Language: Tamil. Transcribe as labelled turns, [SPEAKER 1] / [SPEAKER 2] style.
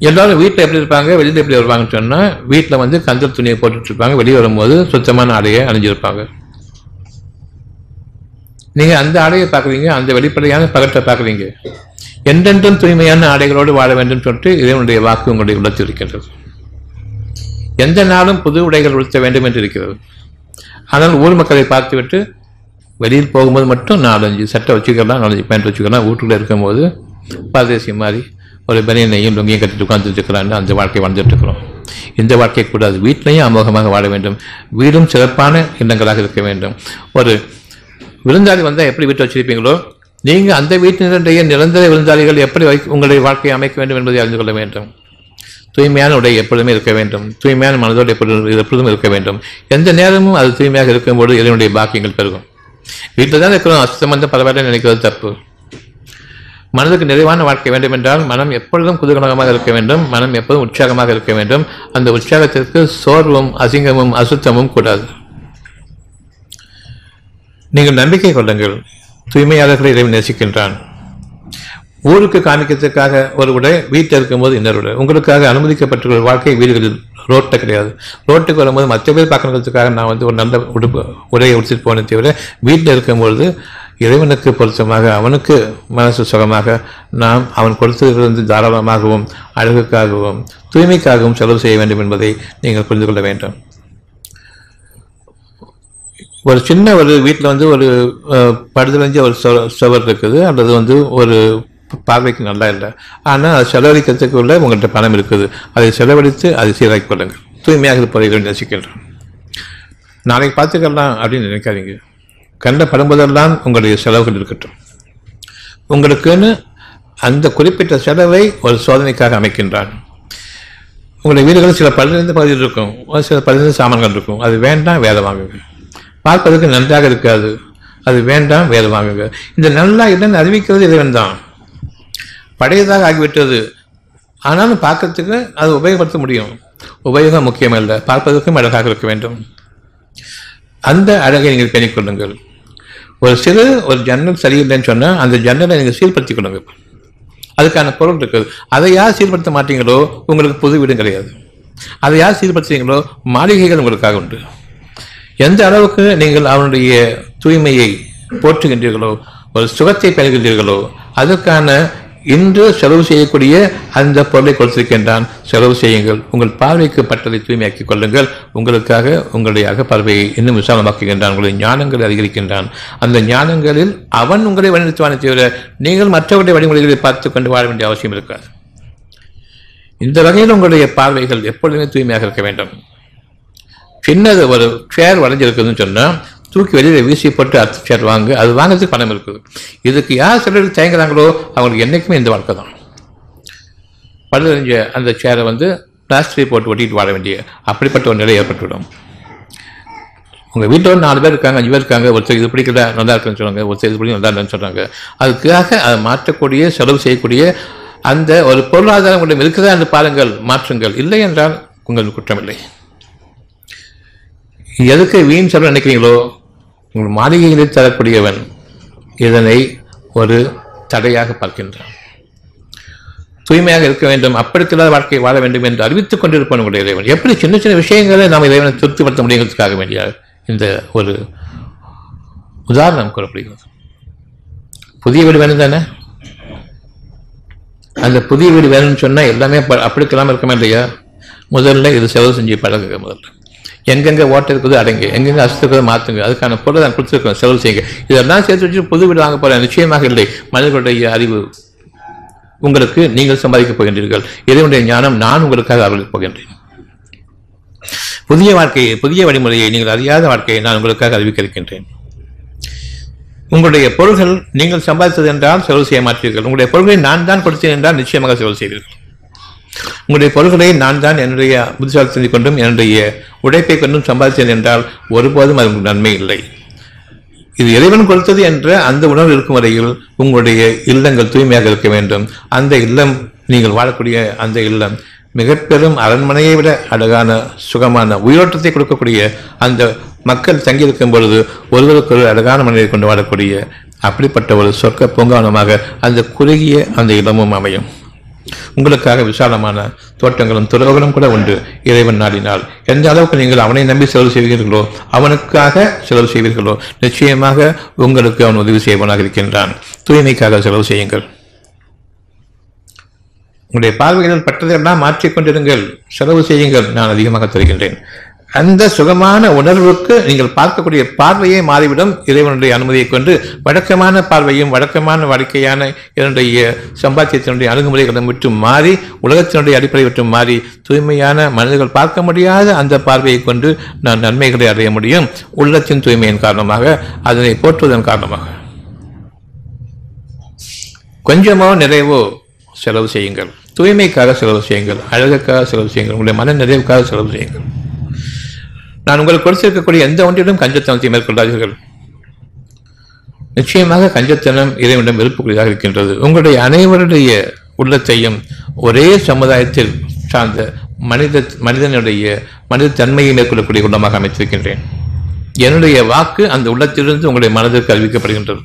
[SPEAKER 1] எல்லாரும் வீட்டில் எப்படி இருப்பாங்க, வெளியில் எப்படி வருவாங்கன்னு சொன்னால், வீட்டில் வந்து கந்தல் துணியை போட்டுட்டு இருப்பாங்க, வெளியே வரும்போது சுத்தமான ஆடையை அணிஞ்சிருப்பாங்க. நீங்கள் அந்த ஆடையை பார்க்குறீங்க, அந்த வெளிப்படையான பகற்றை பார்க்குறீங்க. என்றென்றும் தூய்மையான ஆடைகளோடு வாழ வேண்டும் சொல்லிட்டு இறைவனுடைய வாக்கு உங்களுடைய உள்ளத்தில் இருக்கின்றது. எந்த நாளும் புது உடைகள் உடுத்த வேண்டும் என்று இருக்கிறது. ஆனால் ஊர் மக்களை பார்த்துவிட்டு வெளியில் போகும்போது மட்டும் 4-5 சட்டை வச்சுக்கலாம், 4-5 பேண்ட் வச்சுக்கலாம். வீட்டுக்குள்ளே இருக்கும்போது பரதேசி மாதிரி ஒரு பனியனையும் லுங்கியும் கட்டிட்டு உட்காந்துட்டு இருக்கிறான்னு அந்த வாழ்க்கை வாழ்ந்துட்டு இருக்கிறோம். இந்த வாழ்க்கை கூடாது. வீட்டிலையும் அமோகமாக வாழ வேண்டும். வீடும் சிறப்பான இல்லங்களாக இருக்க வேண்டும். ஒரு விருந்தாளி வந்தால் எப்படி வீட்டை வச்சிருப்பீங்களோ, நீங்கள் அந்த வீட்டினுடைய நிரந்தர விருந்தாளிகள் எப்படி உங்களுடைய வாழ்க்கையை அமைக்க வேண்டும் என்பதை அறிந்து கொள்ள வேண்டும். தூய்மையான உடை எப்பொழுதுமே இருக்க வேண்டும். தூய்மையான மனதோடு எப்பொழுதும் இருக்க வேண்டும். எந்த நேரமும் அது தூய்மையாக இருக்கும்போது இதனுடைய பாக்கியங்கள் பெருகும். வீட்டில் தான் இருக்கிறோம், அசுத்தம் வந்து பரவாயில்ல நினைக்கிறது தப்பு. மனதுக்கு நிறைவான வாழ்க்கை வேண்டும் என்றால் மனம் எப்பொழுதும் குதூகலமாக இருக்க வேண்டும். மனம் எப்போதும் உற்சாகமாக இருக்க வேண்டும். அந்த உற்சாகத்திற்கு சோர்வும் அசிங்கமும் அசுத்தமும் கூடாது. நீங்கள் நம்பிக்கை கொள்ளுங்கள், தூய்மையாளர்களை இறைவன் நேசிக்கின்றான். ஊருக்கு காமிக்கிறதுக்காக ஒரு உடை, வீட்டில் இருக்கும்போது இன்னொரு உடை. உங்களுக்காக அனுமதிக்கப்பட்டுள்ள வாழ்க்கை வீடுகளில் ரோட்டை கிடையாது. ரோட்டுக்கு வரும்போது மற்ற பேர் பார்க்கறதுக்காக நான் வந்து ஒரு நல்ல உடையை உடுத்திட்டு போனேன் தவிர, வீட்டில் இருக்கும்பொழுது இறைவனுக்கு பொருத்தமாக அவனுக்கு மனசு சுகமாக நாம் அவன் கொடுத்ததிலிருந்து தாராளமாகவும் அழகுக்காகவும் தூய்மைக்காகவும் செலவு செய்ய வேண்டும் என்பதை நீங்கள் புரிந்து கொள்ள வேண்டும். ஒரு சின்ன ஒரு வீட்டில் வந்து ஒரு படுதலஞ்ச ஒரு சுவர் இருக்குது, அல்லது வந்து ஒரு பார்வைக்கு நல்லா இல்லை, ஆனால் அது செலவழிக்கிறதுக்கு உள்ள உங்கள்கிட்ட பணம் இருக்குது. அதை செலவழித்து அதை சீராக்கி கொள்ளுங்கள். தூய்மையாக இருப்பதை நேசிக்கின்றோம். நாளைக்கு பார்த்துக்கலாம் அப்படின்னு நினைக்காதீங்க. கண்ட படும்போதெல்லாம் உங்களுடைய செலவுகள் இருக்கட்டும். உங்களுக்குன்னு அந்த குறிப்பிட்ட செலவை ஒரு சோதனைக்காக அமைக்கின்றான். உங்களுடைய வீடுகளில் சில பழுதிருந்த பகுதியில் இருக்கும், சில பழுதிருந்த சாமான்கள் இருக்கும். அது வேண்டாம், வேலை வாங்குங்க. பார்ப்பதற்கு நன்றாக இருக்காது, அது வேண்டாம், வேலை வாங்குங்க. இந்த நல்லா இல்லைன்னு அறிவிக்கிறது இறைவன் தான். பழையதாக ஆகிவிட்டது, ஆனாலும் பார்க்கறதுக்கு அது உபயோகப்படுத்த முடியும். உபயோகம் முக்கியமல்ல, பார்ப்பதற்கும் அழகாக இருக்க வேண்டும். அந்த அழகை நீங்கள் பேணிக் கொள்ளுங்கள். ஒரு ஜன்னல் சரியில்லைன்னு சொன்னால் அந்த ஜன்னலை நீங்கள் சீர்படுத்திக் கொள்ளுங்கள். அதுக்கான பொருள் இருக்குது. அதை யார் சீர்படுத்த மாட்டீங்களோ உங்களுக்கு புது வீடும் கிடையாது. அதை யார் சீர்படுத்துறீங்களோ மாளிகைகள் உங்களுக்காக உண்டு. எந்த அளவுக்கு நீங்கள் அவனுடைய தூய்மையை போற்றுகின்றீர்களோ, ஒரு சுகத்தை பெறுகின்றீர்களோ, அதற்கான இன்று செலவு செய்யக்கூடிய அந்த பொருளை கொடுத்திருக்கின்றான். செலவு செய்யுங்கள். உங்கள் பார்வைக்கு பட்டதை தூய்மையாக்கிக் கொள்ளுங்கள். உங்களுக்காக உங்களுடைய அகப்பார்வையை இன்னும் விசாலமாக்குகின்றான். உங்களுடைய ஞானங்களை அதிகரிக்கின்றான். அந்த ஞானங்களில் அவன் உங்களை வழிநடத்துவானே தவிர நீங்கள் மற்றவருடைய வழிமுறைகளை பார்த்து கொண்டு வாழ வேண்டிய அவசியம் இருக்காது. இந்த வகையில் உங்களுடைய பார்வைகள் எப்பொழுதுமே தூய்மையாக இருக்க வேண்டும். சின்னது ஒரு சேர் வளைஞ்சிருக்குதுன்னு சொன்னால் தூக்கி வெளியில் வீசி போட்டு அடுத்த சேர் வாங்க, அது வாங்கிறதுக்கு பணம் இருக்குது. இதுக்கு யார் சிலர் தயங்குறாங்களோ அவங்களுக்கு என்றைக்குமே இந்த வாழ்க்கை தான். பழுதறிஞ்ச அந்த சேரை வந்து பிளாஸ்டிக் போட்டு ஒட்டிட்டு வாழ வேண்டிய அப்படிப்பட்ட ஒரு நிலை ஏற்பட்டுவிடும். உங்கள் வீட்டில் ஒரு 4 பேர் இருக்காங்க, 5 பேர் இருக்காங்க. ஒருத்தர் இது பிடிக்கல நல்லா இருக்குன்னு சொல்லுவாங்க, ஒருத்தர் இது பிடிக்க நல்லா இல்லைன்னு சொல்கிறாங்க. அதுக்காக அதை மாற்றக்கூடிய செலவு செய்யக்கூடிய அந்த ஒரு பொருளாதாரம் உங்களிடம் இருக்குதா என்று பாருங்கள், மாற்றுங்கள். இல்லை என்றால் உங்களுக்கு குற்றமில்லை. எதுக்கு வீண் செலவு நினைக்கிறீங்களோ, உங்கள் மாளிகைகளில் தரக்கூடியவன் இதனை ஒரு தடையாக பார்க்கின்றான். தூய்மையாக இருக்க வேண்டும், அப்படித்தில்லாத வாழ்க்கை வாழ வேண்டும் என்று அறிவித்துக் கொண்டிருப்பான் உங்களுடைய இறைவன். எப்படி சின்ன சின்ன விஷயங்களை நாம் இறைவனை திருப்திப்படுத்த முடியுங்கிறதுக்காக வேண்டிய இந்த ஒரு உதாரணம் கூறப்படுகிறது. புதிய வீடு வேணும் தானே? அந்த புதிய வீடு வேணும்னு சொன்னால் எல்லாமே அப்படிக்கெல்லாம் இருக்கமே இல்லையா? முதல்ல இது செலவு செஞ்சு பழகுங்க. முதல்ல எங்கெங்கே ஓட்டை இருக்குது அடங்கு, எங்கெங்கே அசுத்து இருக்கிறத மாற்றுங்க. அதுக்கான பொருளை நான் கொடுத்துருக்கேன், செலவு செய்யுங்க. இதெல்லாம் சேர்த்து வச்சு புது வீடு வாங்க போகிறேன் நிச்சயமாக இல்லை. மனிதர்களுடைய அறிவு உங்களுக்கு நீங்கள் சம்பாதிக்கப் போகின்றீர்கள். இதனுடைய ஞானம் நான் உங்களுக்காக அருளப் போகின்றேன். புதிய வாழ்க்கையை, புதிய வழிமுறையை, நீங்கள் அறியாத வாழ்க்கையை நான் உங்களுக்காக அறிவிக்க இருக்கின்றேன். உங்களுடைய பொருள்கள் நீங்கள் சம்பாதித்தது என்றால் செலவு செய்ய மாட்டீர்கள். உங்களுடைய பொருள்களை நான் தான் கொடுத்தேன் என்றால் நிச்சயமாக செலவு செய்வீர்கள். உங்களுடைய பொருள்களை நான் தான் என்னுடைய புத்திசாலித்தனை கொண்டும் என்னுடைய உழைப்பை கொண்டும் சம்பாதித்தேன் என்றால் ஒருபோதும் அது நன்மை இல்லை. இது இறைவன் கொடுத்தது என்ற அந்த உணர்வு இருக்கும் வரையில் உங்களுடைய இல்லங்கள் தூய்மையாக இருக்க வேண்டும். அந்த இல்லம், நீங்கள் வாழக்கூடிய அந்த இல்லம் மிக பெரும் அரண்மனையை விட அழகான சுகமான உயிரோட்டத்தை கொடுக்கக்கூடிய, அந்த மக்கள் தங்கியிருக்கும் பொழுது ஒருவருக்கு ஒரு அழகான மனிதரை கொண்டு வாழக்கூடிய அப்படிப்பட்ட ஒரு சொர்க்க பூங்காவனமாக அந்த குறுகிய அந்த இல்லமும் அமையும். உங்களுக்காக விசாலமான தோட்டங்களும் துறவுகளும் கூட உண்டு. இறைவன் நாடினால் எந்த அளவுக்கு நீங்கள் அவனை நம்பி செலவு செய்வீர்களோ, அவனுக்காக செலவு செய்வீர்களோ, நிச்சயமாக உங்களுக்கு அவன் உதவி செய்வனாக இருக்கின்றான். தூய்மைக்காக செலவு செய்யுங்கள். உங்களுடைய பார்வைகள் பட்டதெல்லாம் மாற்றிக்கொண்டிருங்கள், செலவு செய்யுங்கள், நான் அதிகமாக தருகின்றேன். அந்த சுகமான உணர்வுக்கு நீங்கள் பார்க்கக்கூடிய பார்வையே மாறிவிடும். இறைவனுடைய அனுமதியை கொண்டு வழக்கமான பார்வையும் வழக்கமான வாடிக்கையான என்னுடைய சம்பாத்தியத்தினுடைய அணுகுமுறைகளும் விட்டு மாறி, உலகத்தினுடைய அடிப்படை விட்டு மாறி, தூய்மையான மனிதர்கள் பார்க்க முடியாத அந்த பார்வையை கொண்டு நான் நன்மைகளை அடைய முடியும். உள்ளத்தின் தூய்மையின் காரணமாக, அதனை போற்றுவதன் காரணமாக. கொஞ்சமோ நிறைவோ செலவு செய்யுங்கள். தூய்மைக்காக செலவு செய்யுங்கள், அழகுக்காக செலவு செய்யுங்கள், உங்களுடைய மன நிறைவுக்காக செலவு செய்யுங்கள். நான் உங்களுக்கு கொடுத்திருக்கக்கூடிய எந்த ஒன்றிலும் கஞ்சத்தனத்தை மேற்கொள்ளாதீர்கள். நிச்சயமாக கஞ்சத்தனம் இறைவனிடம் வெறுப்புக்குரியதாக இருக்கின்றது. உங்களுடைய அனைவருடைய உள்ளத்தையும் ஒரே சமுதாயத்தில் சார்ந்த மனிதனுடைய மனித தன்மையை மேற்கொள்ளக்கூடிய உள்ளமாக அமைத்திருக்கின்றேன். என்னுடைய வாக்கு அந்த உள்ளத்திலிருந்து உங்களுடைய மனதிற்கு அறிவிக்கப்படுகின்றது.